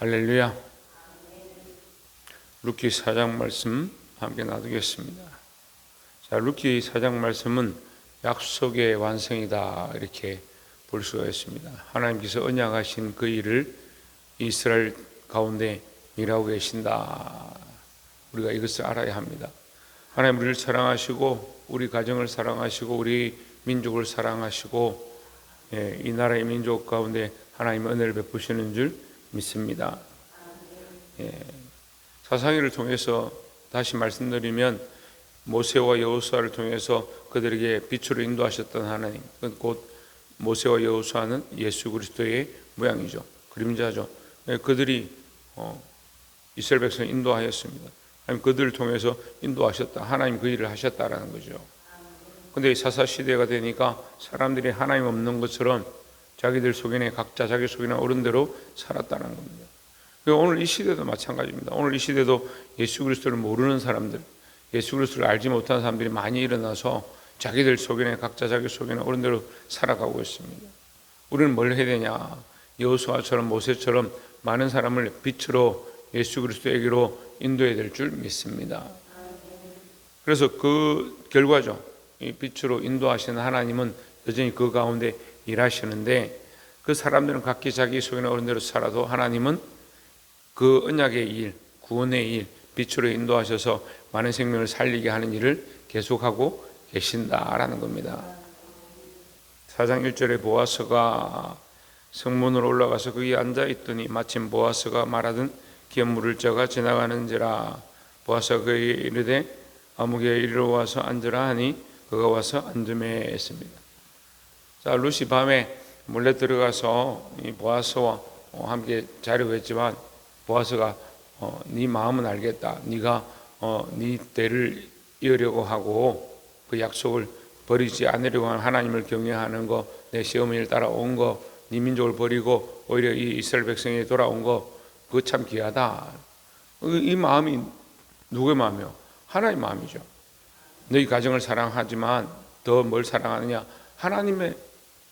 할렐루야. 루키 4장 말씀 함께 나누겠습니다. 자, 루키 4장 말씀은 약속의 완성이다 이렇게 볼 수가 있습니다. 하나님께서 언약하신 그 일을 이스라엘 가운데 일하고 계신다. 우리가 이것을 알아야 합니다. 하나님 우리를 사랑하시고 우리 가정을 사랑하시고 우리 민족을 사랑하시고 이 나라의 민족 가운데 하나님 은혜를 베푸시는 줄 믿습니다. 사사기를 통해서 다시 말씀드리면 모세와 여호수아를 통해서 그들에게 빛으로 인도하셨던 하나님, 곧 모세와 여호수아는 예수 그리스도의 모양이죠. 그림자죠. 그들이 이스라엘 백성을 인도하였습니다. 하나님 그들을 통해서 인도하셨다. 하나님 그 일을 하셨다라는 거죠. 근데 사사 시대가 되니까 사람들이 하나님 없는 것처럼 자기들 속인에 각자 자기 속인에 옳은 대로 살았다는 겁니다. 오늘 이 시대도 마찬가지입니다. 오늘 이 시대도 예수 그리스도를 모르는 사람들, 예수 그리스도를 알지 못하는 사람들이 많이 일어나서 자기들 속인에 각자 자기 속인에 옳은 대로 살아가고 있습니다. 우리는 뭘 해야 되냐? 여호수아처럼 모세처럼 많은 사람을 빛으로 예수 그리스도에게로 인도해야 될 줄 믿습니다. 그래서 그 결과죠. 이 빛으로 인도하시는 하나님은 여전히 그 가운데 일하시는데 그 사람들은 각기 자기 속에 옳은 대로 살아도 하나님은 그 언약의 일, 구원의 일, 빛으로 인도하셔서 많은 생명을 살리게 하는 일을 계속하고 계신다라는 겁니다. 4장 1절에 보아스가 성문으로 올라가서 거기 앉아있더니 마침 보아스가 말하던 기업 물을 자가 지나가는지라. 보아스가 그에게 이르되 아무개 이리로 와서 앉으라 하니 그가 와서 앉음에 했습니다. 자, 룻이 밤에 몰래 들어가서 이 보아스와 함께 자려고 했지만 보아스가 네 마음은 알겠다. 네가 네 때를 이으려고 하고 그 약속을 버리지 않으려고 하는 하나님을 경외하는 거, 내 시어머니를 따라온 거, 네 민족을 버리고 오히려 이 이스라엘 백성에 돌아온 거, 그거 참 귀하다. 이 마음이 누구의 마음이요? 하나님의 마음이죠. 너희 가정을 사랑하지만 더 뭘 사랑하느냐? 하나님의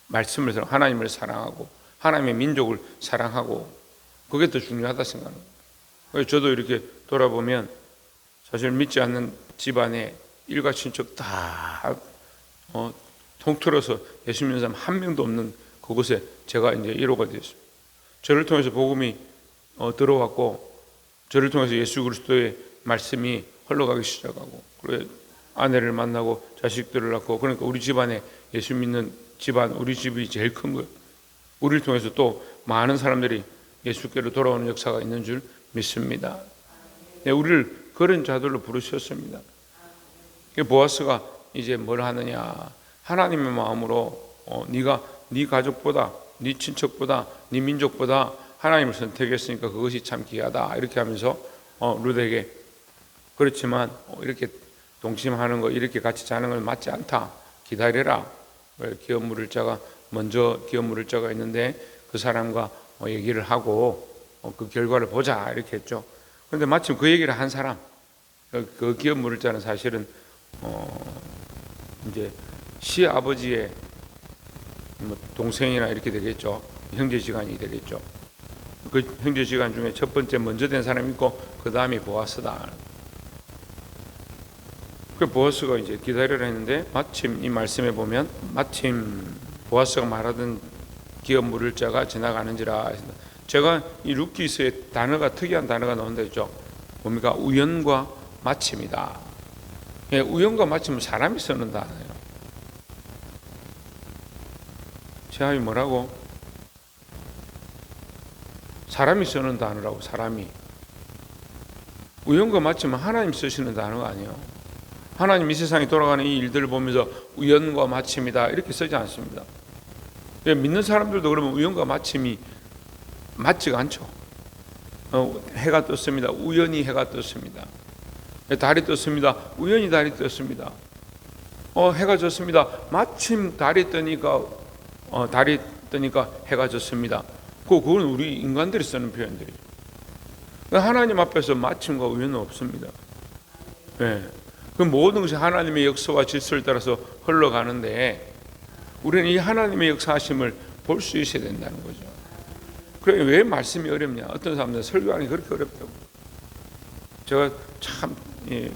말씀을 하나님을 사랑하고 하나님의 민족을 사랑하고 그게 더 중요하다 생각합니다. 저도 이렇게 돌아보면 사실 믿지 않는 집안에 일가 친척 다 통틀어서 예수 믿는 사람 한 명도 없는 그곳에 제가 이제 1호가 되었습니다. 저를 통해서 복음이 들어왔고 저를 통해서 예수 그리스도의 말씀이 흘러가기 시작하고 그래 아내를 만나고 자식들을 낳고 그러니까 우리 집안에 예수 믿는 집안 우리 집이 제일 큰 거예요. 우리를 통해서 또 많은 사람들이 예수께로 돌아오는 역사가 있는 줄 믿습니다. 우리를 그런 자들로 부르셨습니다. 보아스가 이제 뭘 하느냐? 하나님의 마음으로 네가 네 가족보다 네 친척보다 네 민족보다 하나님을 선택했으니까 그것이 참 귀하다 이렇게 하면서 룻에게 그렇지만 이렇게 동침하는 거 이렇게 같이 자는 건 맞지 않다. 기다려라. 기업 물을 자가 먼저 기업 물을 자가 있는데 그 사람과 얘기를 하고 그 결과를 보자 이렇게 했죠. 그런데 마침 그 얘기를 한 사람 그 기업 물을 자는 사실은 이제 시아버지의 동생이나 이렇게 되겠죠. 형제지간이 되겠죠. 그 형제지간 중에 첫 번째 먼저 된 사람이 있고 그 다음이 보아스다. 그 보아스가 이제 기다리라 했는데 마침 이 말씀에 보면 마침 보아스가 말하던 기업 물을 자가 지나가는지라. 제가 이 루키스의 단어가 특이한 단어가 나온다 했죠. 뭡니까? 우연과 마침이다. 우연과 마침은 사람이 쓰는 단어예요. 제가 뭐라고? 사람이 쓰는 단어라고. 사람이. 우연과 마침은 하나님 쓰시는 단어가 아니에요. 하나님 이 세상에 돌아가는 이 일들을 보면서 우연과 마침이다 이렇게 쓰지 않습니다. 믿는 사람들도 그러면 우연과 마침이 맞지가 않죠. 해가 떴습니다. 우연히 해가 떴습니다. 달이 떴습니다. 우연히 달이 떴습니다. 해가 졌습니다. 마침 달이 뜨니까 해가 졌습니다. 그건 우리 인간들이 쓰는 표현들이죠. 하나님 앞에서 마침과 우연은 없습니다. 그 모든 것이 하나님의 역사와 질서를 따라서 흘러가는데 우리는 이 하나님의 역사하심을 볼 수 있어야 된다는 거죠. 그래 왜 말씀이 어렵냐? 어떤 사람들은 설교하는 게 그렇게 어렵다고. 제가 참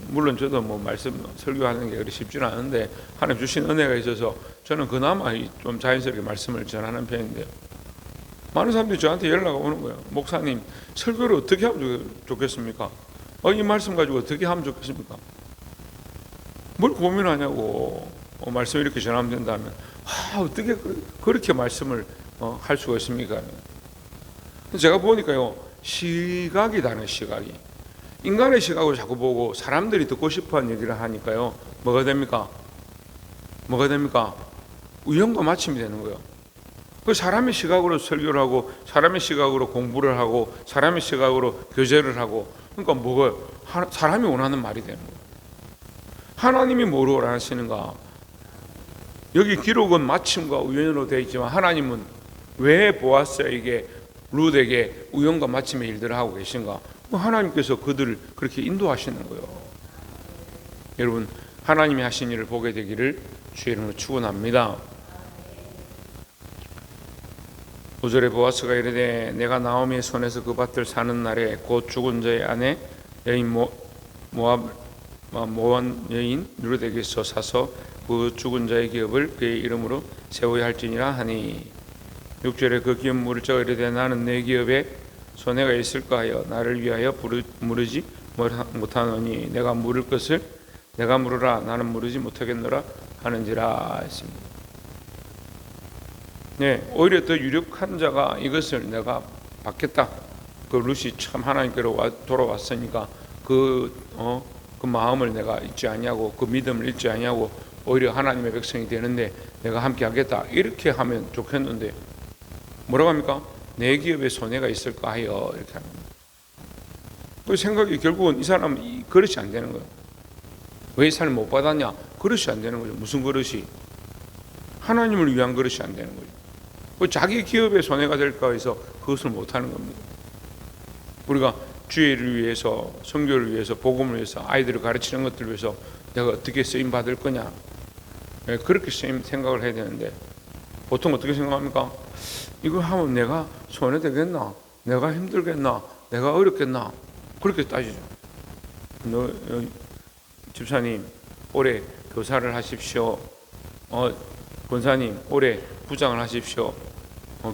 물론 저도 뭐 말씀 설교하는 게 그리 쉽지는 않은데 하나님 주신 은혜가 있어서 저는 그나마 좀 자연스럽게 말씀을 전하는 편인데요. 많은 사람들이 저한테 연락 오는 거예요. 목사님 설교를 어떻게 하면 좋겠습니까? 이 말씀 가지고 어떻게 하면 좋겠습니까? 뭘 고민하냐고. 말씀 이렇게 전하면 된다면 어떻게 그렇게 말씀을 할 수가 있습니까? 제가 보니까요, 시각이 다른 시각이 인간의 시각을 자꾸 보고 사람들이 듣고 싶어하는 얘기를 하니까요, 뭐가 됩니까? 우연과 맞춤이 되는 거예요. 그 사람의 시각으로 설교를 하고 사람의 시각으로 공부를 하고 사람의 시각으로 교제를 하고, 그러니까 뭐가 사람이 원하는 말이 되는 거예요. 하나님이 뭐로 원하시는가? 여기 기록은 마침과 우연으로 되어 있지만 하나님은 왜 보아스에게 룻에게 우연과 마침의 일들을 하고 계신가? 하나님께서 그들을 그렇게 인도하시는 거예요. 여러분, 하나님이 하신 일을 보게 되기를 주의 이름으로 축원합니다. 5절에 보아스가 이르되 내가 나오미의 손에서 그 밭을 사는 날에 곧 죽은 자의 아내 여인 모원 여인 룻에게서 사서 그 죽은 자의 기업을 그의 이름으로 세워야 할지니라 하니, 6절에 그 기업 물을 자 이르되 나는 내 기업에 손해가 있을까 하여 나를 위하여 물으지 못하노니 내가 물을 것을 내가 물으라 나는 물으지 못하겠노라 하는지라 했습니다. 네, 오히려 더 유력한 자가 이것을 내가 받겠다. 그 룻이 참 하나님께로 돌아왔으니까 그 마음을 내가 잊지 아니하고 그 믿음을 잊지 아니하고 오히려 하나님의 백성이 되는데 내가 함께 하겠다. 이렇게 하면 좋겠는데 뭐라고 합니까? 내 기업에 손해가 있을까 하여 이렇게 합니다. 그 생각이 결국은 이 사람은 그릇이 안 되는 거예요. 왜 이 사람을 못 받았냐? 그릇이 안 되는 거죠. 무슨 그릇이? 하나님을 위한 그릇이 안 되는 거죠. 자기 기업에 손해가 될까 해서 그것을 못하는 겁니다. 우리가 주의를 위해서, 선교를 위해서, 복음을 위해서, 아이들을 가르치는 것들을 위해서 내가 어떻게 쓰임 받을 거냐, 그렇게 생각을 해야 되는데 보통 어떻게 생각합니까? 이거 하면 내가 손해되겠나? 내가 힘들겠나? 내가 어렵겠나? 그렇게 따지죠. 집사님 올해 교사를 하십시오. 권사님 올해 부장을 하십시오.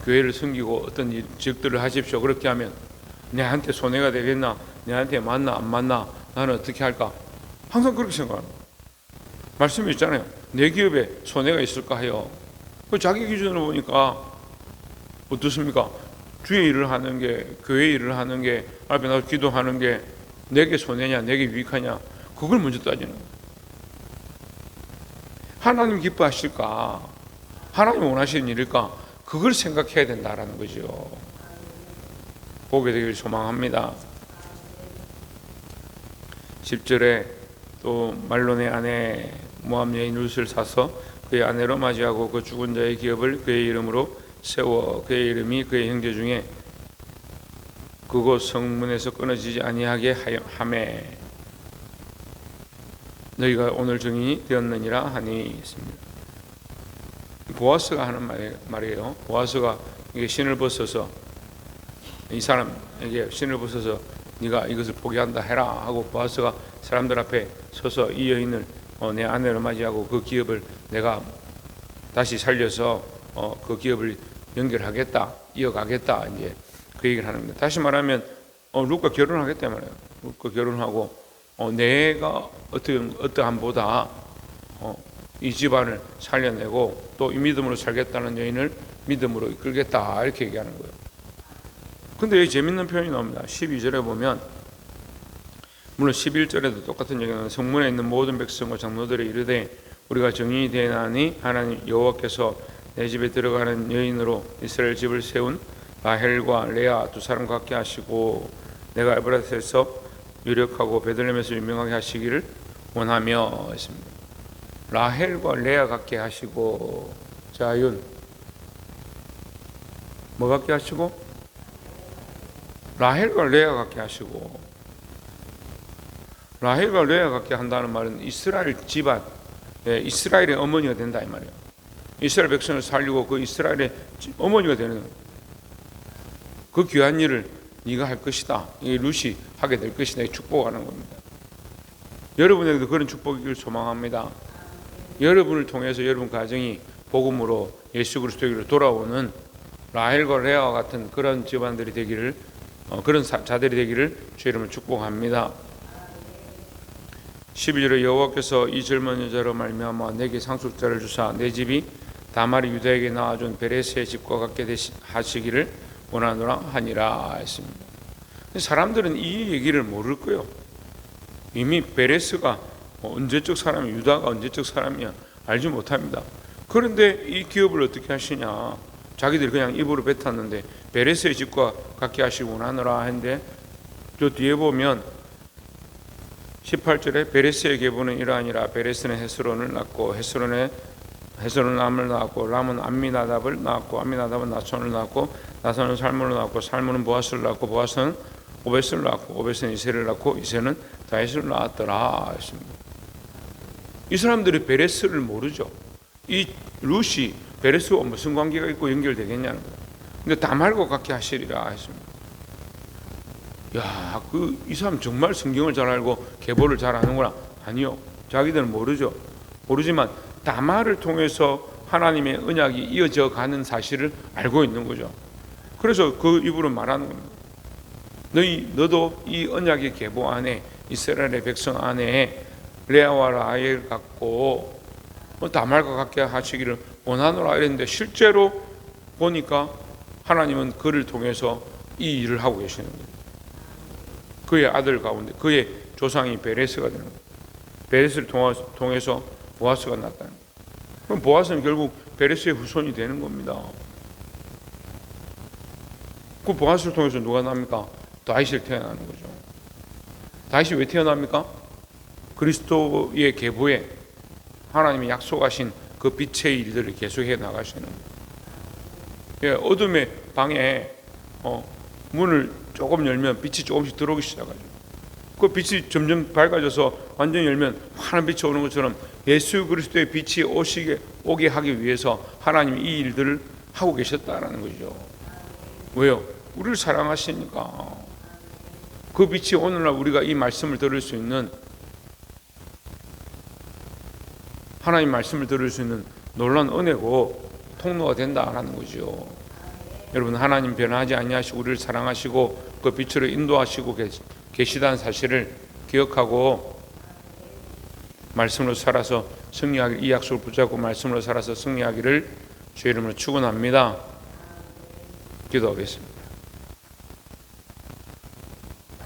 교회를 섬기고 어떤 직들을 하십시오. 그렇게 하면 내한테 손해가 되겠나? 내한테 맞나 안 맞나? 나는 어떻게 할까? 항상 그렇게 생각합니다. 말씀이 있잖아요. 내 기업에 손해가 있을까 해요. 자기 기준으로 보니까 어떻습니까? 주의 일을 하는 게, 교회 일을 하는 게, 앞에 나서 기도하는 게 내게 손해냐 내게 유익하냐, 그걸 먼저 따지는 거예요. 하나님 기뻐하실까? 하나님 원하시는 일일까? 그걸 생각해야 된다라는 거죠. 보게 되길 소망합니다. 10절에 또 말론의 아내 모압 여인 룻을 사서 그의 아내로 맞이하고 그 죽은 자의 기업을 그의 이름으로 세워 그의 이름이 그의 형제 중에 그곳 성문에서 끊어지지 아니하게 하매 너희가 오늘 증인이 되었느니라 하니 있습니다. 보아스가 하는 말이에요. 보아스가 이게 신을 벗어서 이 사람에게 신을 벗어서 네가 이것을 포기한다 해라 하고 보아스가 사람들 앞에 서서 이 여인을 내 아내로 맞이하고 그 기업을 내가 다시 살려서 그 기업을 연결하겠다, 이어가겠다, 이제 그 얘기를 하는 겁니다. 다시 말하면 룻과 결혼하겠다 말이에요. 룻과 결혼하고 내가 어떠함보다 이 집안을 살려내고 또 이 믿음으로 살겠다는 여인을 믿음으로 이끌겠다, 이렇게 얘기하는 거예요. 근데 여기 재밌는 표현이 나옵니다. 12절에 보면, 물론 11절에도 똑같은 얘기는 성문에 있는 모든 백성과 장로들이 이르되 우리가 정인이 되나니 하나님 여호와께서 내 집에 들어가는 여인으로 이스라엘 집을 세운 라헬과 레아 두 사람 같게 하시고 내가 에브라스에서 유력하고 베들레헴에서 유명하게 하시기를 원하며 했습니다. 라헬과 레아 같게 하시고, 자윤 뭐 같게 하시고? 라헬과 레아 같게 하시고, 라헬과 레아 같게 한다는 말은 이스라엘 집안, 이스라엘의 어머니가 된다 이 말이에요. 이스라엘 백성을 살리고 그 이스라엘의 어머니가 되는 거예요. 그 귀한 일을 네가 할 것이다. 이 룻이 하게 될 것이다. 축복하는 겁니다. 여러분에게도 그런 축복이길 소망합니다. 여러분을 통해서 여러분 가정이 복음으로 예수 그리스도에게로 돌아오는 라헬과 레아와 같은 그런 집안들이 되기를, 그런 자들이 되기를 주 이름으로 축복합니다. 12절에 여호와께서 이 젊은 여자로 말미암아 내게 상속자를 주사 내 집이 다말이 유다에게 낳아준 베레스의 집과 같게 하시기를 원하노라 하니라 했습니다. 사람들은 이 얘기를 모를 거예요. 이미 베레스가 언제적 사람이야, 유다가 언제적 사람이야 알지 못합니다. 그런데 이 기업을 어떻게 하시냐, 자기들이 그냥 입으로 뱉었는데 베레스의 집과 같게 하시기 원하노라 했는데, 저 뒤에 보면 18절에 베레스의 계보는 이러하니라. 베레스는 헤스론을 낳고 헤스론은 람을 낳았고 람은 암미나답을 낳았고 암미나답은 나손을 낳았고 나손은 살몬을 낳았고 살몬은 보아스를 낳았고 보아스는 오벳을 낳았고 오벳은 이새를 낳고 이새는 다윗을 낳았더라 했습니다. 이 사람들이 베레스를 모르죠. 이 룻이 베레스와 무슨 관계가 있고 연결되겠냐는 거예요. 근데 다말과 같게 하시리라 했습니다. 야, 이 사람 정말 성경을 잘 알고 계보를 잘 아는구나. 아니요, 자기들은 모르죠. 모르지만 다말을 통해서 하나님의 언약이 이어져 가는 사실을 알고 있는 거죠. 그래서 그 입으로 말하는 겁니다. 너도 이 언약의 계보 안에, 이스라엘의 백성 안에 레아와 라헬 갖고 다말과 같게 하시기를 원하노라 이랬는데, 실제로 보니까 하나님은 그를 통해서 이 일을 하고 계시는 거예요. 그의 아들 가운데 그의 조상이 베레스가 되는 거예요. 베레스를 통해서 보아스가 났다는 거예요. 그럼 보아스는 결국 베레스의 후손이 되는 겁니다. 그 보아스를 통해서 누가 납니까? 다윗이 태어나는 거죠. 다윗이 왜 태어납니까? 그리스도의 계보에 하나님이 약속하신 그 빛의 일들을 계속해 나가시는 거예요. 어둠의 방에 문을 조금 열면 빛이 조금씩 들어오기 시작하죠. 그 빛이 점점 밝아져서 완전히 열면 환한 빛이 오는 것처럼 예수 그리스도의 빛이 오게 하기 위해서 하나님이 이 일들을 하고 계셨다라는 거죠. 왜요? 우리를 사랑하시니까. 그 빛이 오늘날 우리가 이 말씀을 들을 수 있는, 하나님 말씀을 들을 수 있는 놀라운 은혜고 통로가 된다라는 거죠. 여러분, 하나님 변하지 아니하시고 우리를 사랑하시고 그 빛으로 인도하시고 계시다는 사실을 기억하고 말씀으로 살아서 승리하기를, 이 약속을 붙잡고 말씀으로 살아서 승리하기를 주의 이름으로 축원합니다. 기도하겠습니다.